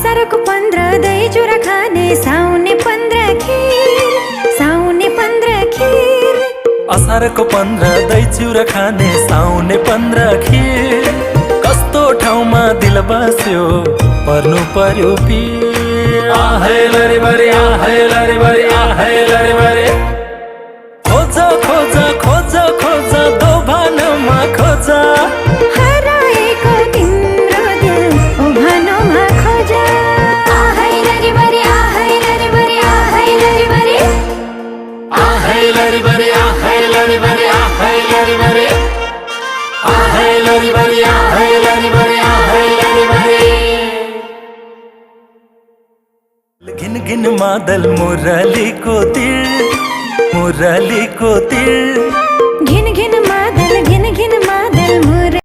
असारको 15 दही चुरा खाने, साउने 15 खीर, साउने 15 खीर। असारको 15 दही चिउरा खाने, साउने 15 खीर। कस्तो ठाउँमा दिल बस्यो पर्नु पर्यो पीर। आहे लरे बरे, आहे लरे बरे, आहे लरे बरे। खोज खोज खोज खोज दोभानमा खोज, हराएको तिम्रो दिल उभानोमा खोज। आहै लरी बरी, आहै लरी बरी, आहै लरी बरी। आहे लरे बरे, आहे लरे बरे, आहे लरे बरे। आहे लरे बरे, आहे लरे बरे, आहे लरे बरे। घिन घिन मादल मुरलीको तिर, मुरलीको तिर। घिन